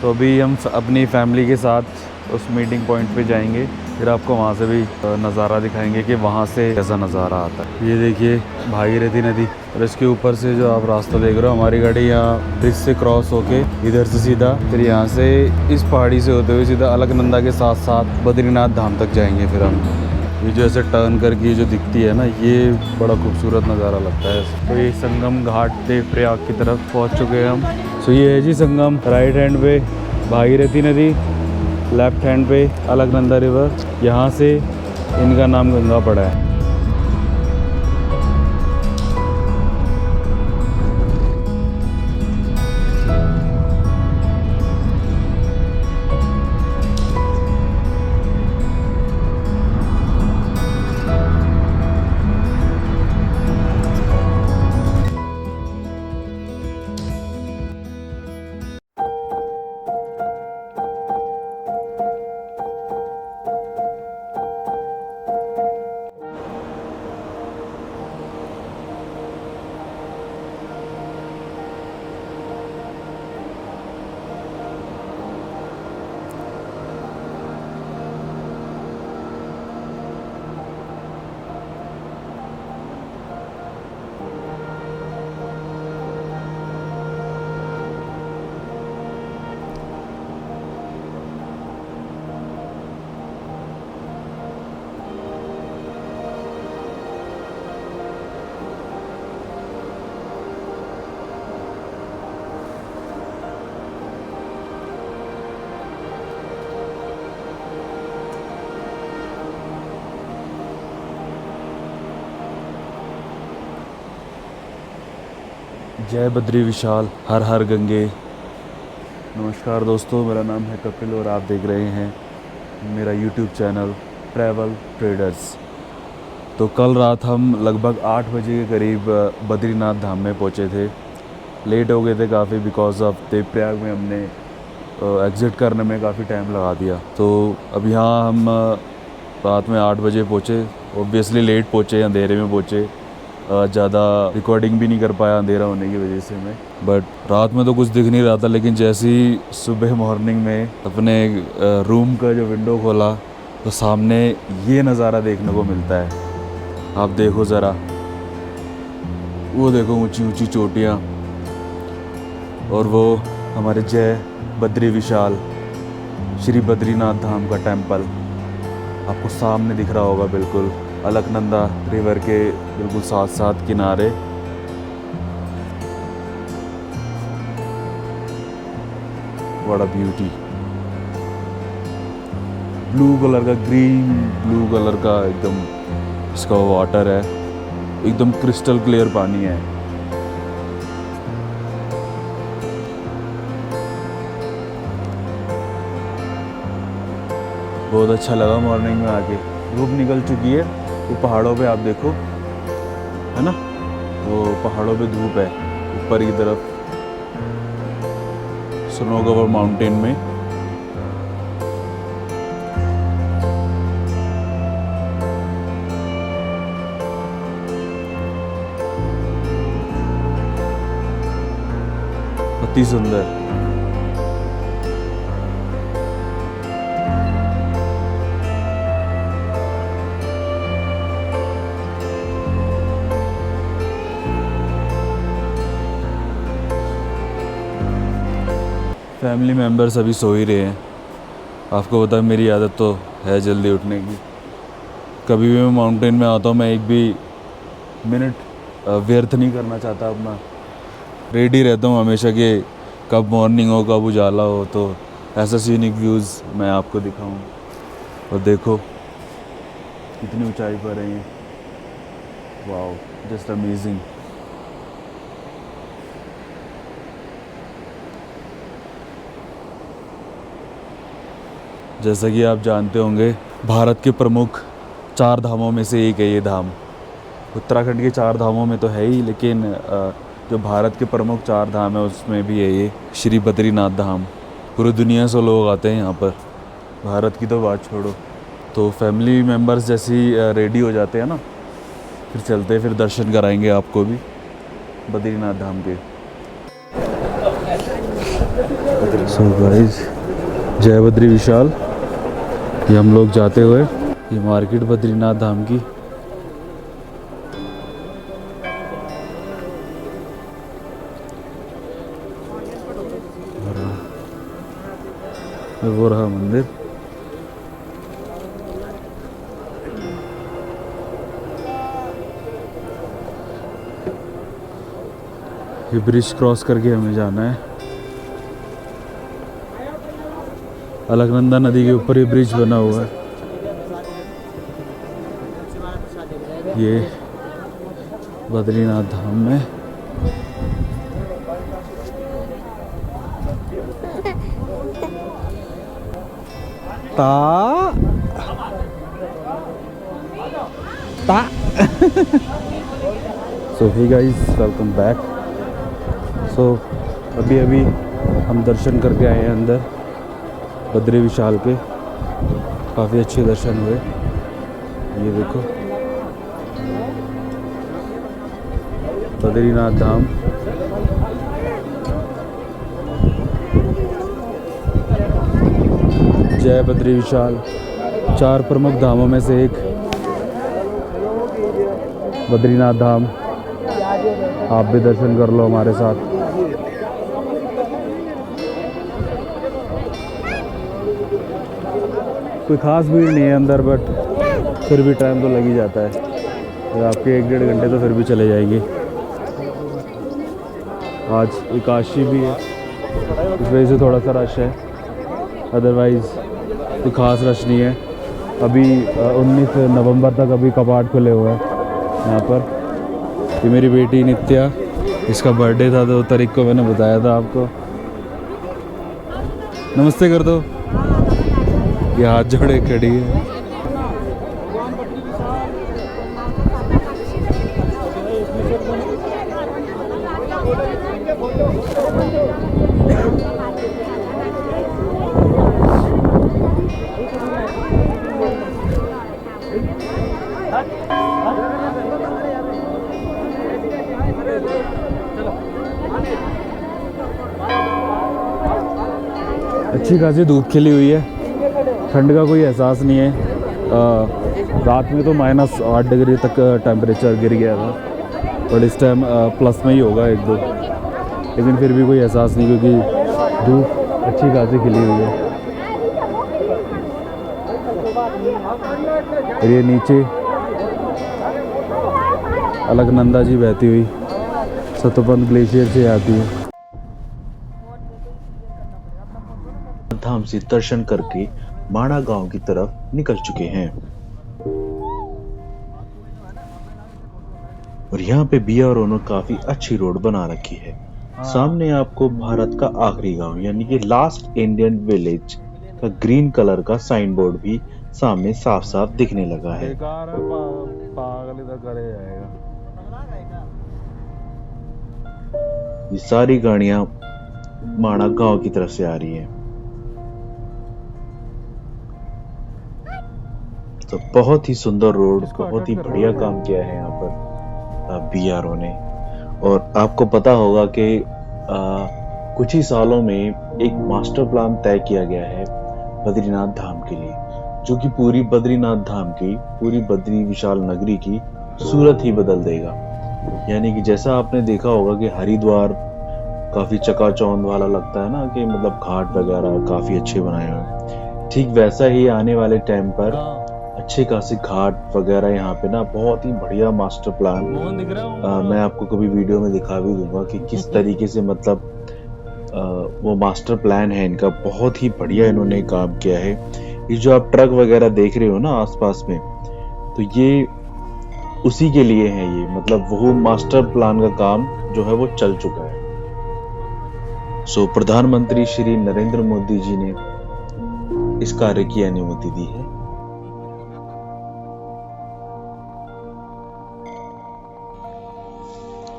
तो अभी हम अपनी फैमिली के साथ उस मीटिंग पॉइंट पे जाएंगे, फिर आपको वहाँ से भी नज़ारा दिखाएंगे कि वहाँ से कैसा नज़ारा आता है। ये देखिए भागीरथी नदी, और इसके ऊपर से जो आप रास्ता देख रहे हो, हमारी गाड़ी यहाँ ब्रिज से क्रॉस होके इधर से सीधा, फिर यहाँ से इस पहाड़ी से होते हुए सीधा अलकनंदा के साथ साथ बद्रीनाथ धाम तक जाएंगे। फिर हम ये जो ऐसे टर्न करके जो दिखती है ना, ये बड़ा खूबसूरत नज़ारा लगता है। तो ये संगम घाट देवप्रयाग की तरफ पहुँच चुके हैं हम। तो ये है जी संगम, राइट हैंड पे भागीरथी नदी, लेफ्ट हैंड पे अलकनंदा रिवर। यहाँ से इनका नाम गंगा पड़ा है। जय बद्री विशाल, हर हर गंगे। नमस्कार दोस्तों, मेरा नाम है कपिल और आप देख रहे हैं मेरा यूट्यूब चैनल ट्रैवल ट्रेडर्स। तो कल रात हम लगभग 8 बजे के करीब बद्रीनाथ धाम में पहुंचे थे। लेट हो गए थे काफ़ी, बिकॉज ऑफ देवप्रयाग में हमने एग्ज़िट करने में काफ़ी टाइम लगा दिया। तो अब यहाँ हम रात में 8 बजे पहुँचे। ऑब्वियसली लेट पहुँचे, अंधेरे में पहुँचे, ज़्यादा रिकॉर्डिंग भी नहीं कर पाया अंधेरा होने की वजह से मैं। बट रात में तो कुछ दिख नहीं रहा था, लेकिन जैसे ही सुबह मॉर्निंग में अपने रूम का जो विंडो खोला तो सामने ये नज़ारा देखने को मिलता है। आप देखो ज़रा, वो देखो ऊंची ऊंची चोटियाँ, और वो हमारे जय बद्री विशाल श्री बद्रीनाथ धाम का टेम्पल आपको सामने दिख रहा होगा, बिल्कुल अलकनंदा रिवर के बिल्कुल साथ साथ किनारे। बड़ा ब्यूटी, ब्लू कलर का, ग्रीन ब्लू कलर का एकदम इसका वाटर है, एकदम क्रिस्टल क्लियर पानी है। बहुत अच्छा लगा मॉर्निंग में आके। धूप निकल चुकी है, वो पहाड़ों पे आप देखो, है ना, वो पहाड़ों पे धूप है ऊपर की तरफ, स्नो कवर माउंटेन में। अति सुंदर। फैमिली मेम्बर्स अभी सो ही रहे हैं। आपको पता है मेरी आदत तो है जल्दी उठने की। कभी भी मैं माउंटेन में आता हूँ, मैं एक भी मिनट व्यर्थ नहीं करना चाहता अपना। रेडी रहता हूँ हमेशा कि कब मॉर्निंग हो, कब उजाला हो, तो ऐसा सीनिक व्यूज़ मैं आपको दिखाऊँ। और देखो कितनी ऊंचाई पर है ये, वाओ, जस्ट अमेजिंग। जैसा कि आप जानते होंगे, भारत के प्रमुख 4 धामों में से एक है ये धाम। उत्तराखंड के 4 धामों में तो है ही, लेकिन जो भारत के प्रमुख 4 धाम है उसमें भी है ये श्री बद्रीनाथ धाम। पूरी दुनिया से लोग आते हैं यहाँ पर, भारत की तो बात छोड़ो। तो फैमिली मेम्बर्स जैसे ही रेडी हो जाते हैं ना, फिर चलते हैं, फिर दर्शन कराएंगे आपको भी बद्रीनाथ धाम के। सो गाइस, जय बद्री विशाल। ये हम लोग जाते हुए, ये मार्केट बद्रीनाथ धाम की। वो रहा मंदिर। ये ब्रिज क्रॉस करके हमें जाना है। अलकनंदा नदी के ऊपर ये ब्रिज बना हुआ है। ये बद्रीनाथ धाम में ता ता सो हे गाइस, वेलकम बैक। सो अभी हम दर्शन करके आए हैं अंदर बद्री विशाल के। काफ़ी अच्छे दर्शन हुए। ये देखो बद्रीनाथ धाम। जय बद्री विशाल 4 प्रमुख धामों में से एक बद्रीनाथ धाम। आप भी दर्शन कर लो हमारे साथ। कोई ख़ास भीड़ नहीं है अंदर, बट फिर भी टाइम तो लग ही जाता है। तो आपके 1-1.5 घंटे तो फिर भी चले जाएंगे। आज एकादशी भी है, इस वजह से थोड़ा सा रश है। अदरवाइज़ कोई ख़ास रश नहीं है। अभी 19 नवंबर तक अभी कपाट खुले हुए हैं यहाँ पर। ये मेरी बेटी नित्या, इसका बर्थडे था 2 तारीख को, मैंने बताया था आपको। नमस्ते कर दो। ये हाथ जोड़े खड़ी है। अच्छी खासी धूप खिली हुई है। ठंड का कोई एहसास नहीं है। रात में तो -8 डिग्री तक टेम्परेचर गिर गया था, बट इस टाइम प्लस में ही होगा 1-2, लेकिन फिर भी कोई एहसास नहीं, क्योंकि धूप अच्छी खासी खिली हुई है। और ये नीचे अलकनंदा जी बहती हुई सतोपंथ ग्लेशियर से आती है। धाम से दर्शन करके माणा गांव की तरफ निकल चुके हैं और यहाँ पे बीआरओ ने काफी अच्छी रोड बना रखी है। सामने आपको भारत का आखिरी गांव यानी कि लास्ट इंडियन विलेज का ग्रीन कलर का साइन बोर्ड भी सामने साफ साफ दिखने लगा है। ये सारी गाड़ियां माणा गांव की तरफ से आ रही हैं। तो बहुत ही सुंदर रोड, बहुत ही बढ़िया काम किया है यहाँ पर बीआरओ ने। और आपको पता होगा कि कुछ ही सालों में एक मास्टर प्लान तय किया गया है बद्रीनाथ धाम के लिए, जो कि पूरी बद्रीनाथ धाम की, पूरी बद्री विशाल नगरी की सूरत ही बदल देगा। यानी कि जैसा आपने देखा होगा कि हरिद्वार काफी चकाचौंध वाला लगता है ना, कि मतलब घाट वगैरह काफी अच्छे बनाए हुए, ठीक वैसा ही आने वाले टाइम पर अच्छे खासे घाट वगैरह यहाँ पे ना बहुत ही बढ़िया मास्टर प्लान मैं आपको कभी वीडियो में दिखा भी दूंगा कि किस तरीके से मतलब वो मास्टर प्लान है इनका। बहुत ही बढ़िया इन्होंने काम किया है। ये जो आप ट्रक वगैरह देख रहे हो ना आसपास में, तो ये उसी के लिए है। ये मतलब वो मास्टर प्लान का काम जो है वो चल चुका है। सो प्रधानमंत्री श्री नरेंद्र मोदी जी ने इस कार्य की अनुमति दी है।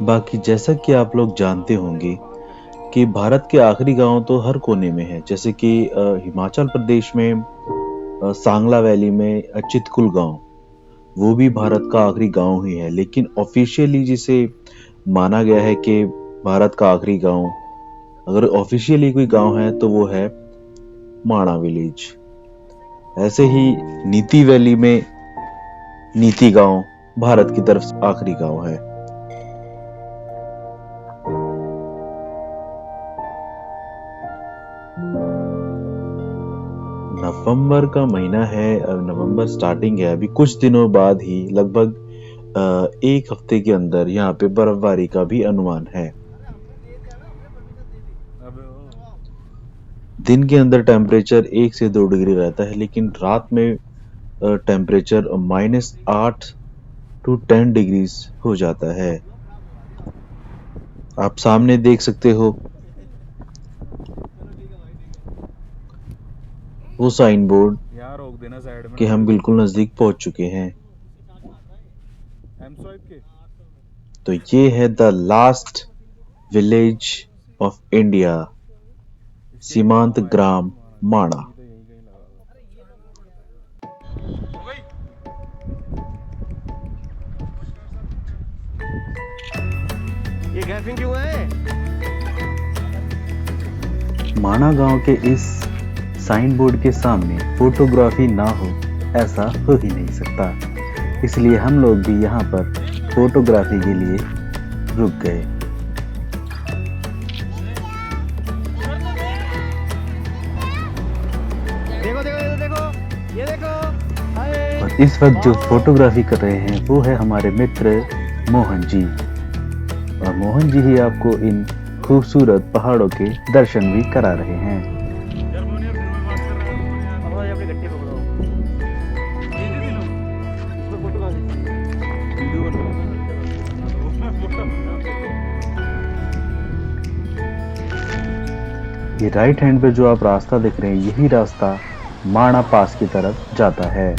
बाकी जैसा कि आप लोग जानते होंगे कि भारत के आखिरी गांव तो हर कोने में है। जैसे कि हिमाचल प्रदेश में सांगला वैली में चितकुल गांव, वो भी भारत का आखिरी गांव ही है, लेकिन ऑफिशियली जिसे माना गया है कि भारत का आखिरी गांव अगर ऑफिशियली कोई गांव है तो वो है माणा विलेज। ऐसे ही नीति वैली में नीति गांव भारत की तरफ आखिरी गांव है। नवंबर का महीना है, नवंबर स्टार्टिंग है। अभी कुछ दिनों बाद ही लगभग एक हफ्ते के अंदर यहाँ पे बर्फबारी का भी अनुमान है। दिन के अंदर टेम्परेचर 1 से 2 डिग्री रहता है, लेकिन रात में टेम्परेचर -8 to 10 डिग्रीज हो जाता है। आप सामने देख सकते हो वो साइन बोर्ड यहाँ रोक देना साइड में कि हम बिल्कुल नजदीक पहुंच चुके हैं। तो ये है the last village of India, सीमांत ग्राम माणा। ये गैसिंग क्यों है? माणा गांव के इस साइन बोर्ड के सामने फोटोग्राफी ना हो ऐसा हो ही नहीं सकता, इसलिए हम लोग भी यहाँ पर फोटोग्राफी के लिए रुक गए। देखो देखो देखो, ये देखो। हाय। और इस वक्त जो फोटोग्राफी कर रहे हैं वो है हमारे मित्र मोहन जी, और मोहन जी ही आपको इन खूबसूरत पहाड़ों के दर्शन भी करा रहे हैं। अब ये अपनी गट्टी पकड़ो। इसमें फोटो कहाँ खींची? ये राइट हैंड पे जो आप रास्ता देख रहे हैं यही रास्ता माणा पास की तरफ जाता है।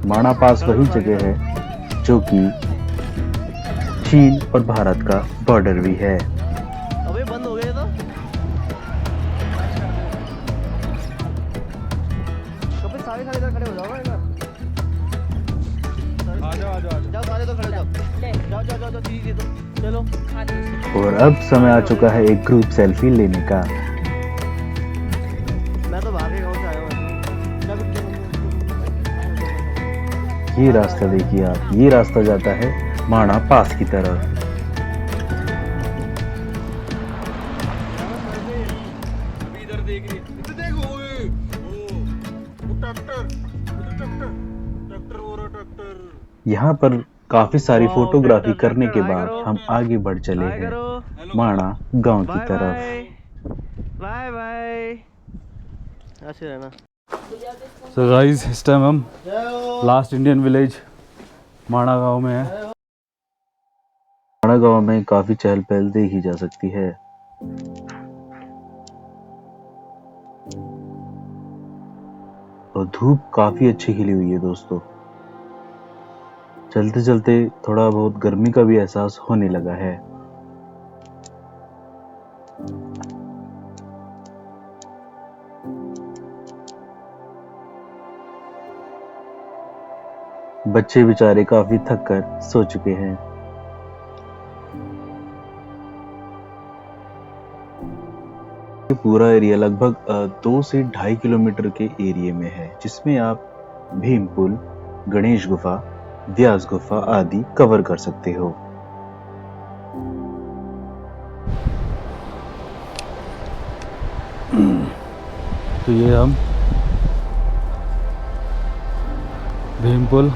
माणा पास वही जगह है जो कि चीन और भारत का बॉर्डर भी है। अबे बंद हो गए तो फिर सारे इधर खड़े हो जाओ ना इधर। आ जाओ जाओ सारे तो खड़े हो जाओ। जाओ दीदी दे दो। चलो। और अब समय आ चुका है एक ग्रुप सेल्फी लेने का। मैं तो भागे गाँव से आया हूँ। ये रास्ता देखिए आप, ये रास्ता जाता है माणा पास की तरफ। इधर देख रही इधर देखो वो ट्रैक्टर यहाँ पर काफी सारी फोटोग्राफी करने के बाद हम आगे बढ़ चले हैं माणा गांव की तरफ। Bye bye. ऐसे रहना। सो गाइस इस टाइम हम लास्ट इंडियन विलेज माणा गांव में है। माणा गांव में काफी चहल पहल देखी जा सकती है। और धूप काफी अच्छी खिली हुई है दोस्तों। चलते चलते थोड़ा बहुत गर्मी का भी एहसास होने लगा है। बच्चे बेचारे काफी थक कर सो चुके हैं। ये पूरा एरिया लगभग 2 से 2.5 किलोमीटर के एरिया में है, जिसमें आप भीमपुल, गणेश गुफा, व्यास गुफा आदि कवर कर सकते हो। तो ये हम भीमपुल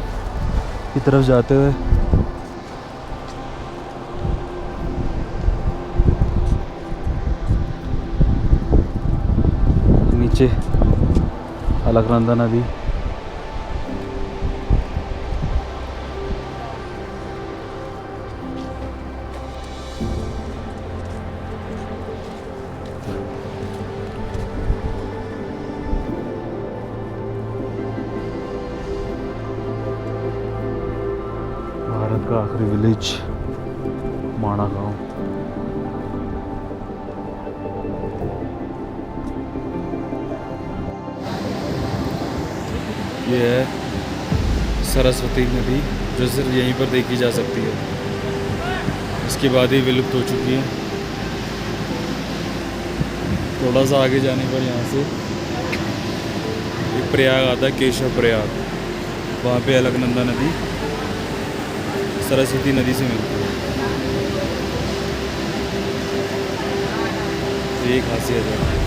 की तरफ जाते हुए नीचे अलकनंदा नदी, भारत का आखिरी विलेज माणा गांव। ये है सरस्वती नदी जो सिर्फ यहीं पर देखी जा सकती है, इसके बाद ही विलुप्त हो चुकी है। थोड़ा सा आगे जाने पर यहाँ से एक प्रयाग आता है, केशव प्रयाग। वहाँ पे अलकनंदा नदी सरस्वती नदी से मिलती है। तो ये खासियत है।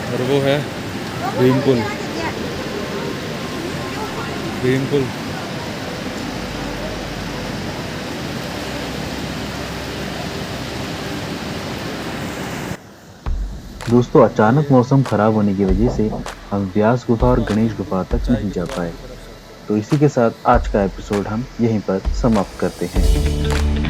और वो है भीमपुल। भीमपुल दोस्तों, अचानक मौसम खराब होने की वजह से हम व्यास गुफा और गणेश गुफा तक नहीं जा पाए। तो इसी के साथ आज का एपिसोड हम यहीं पर समाप्त करते हैं।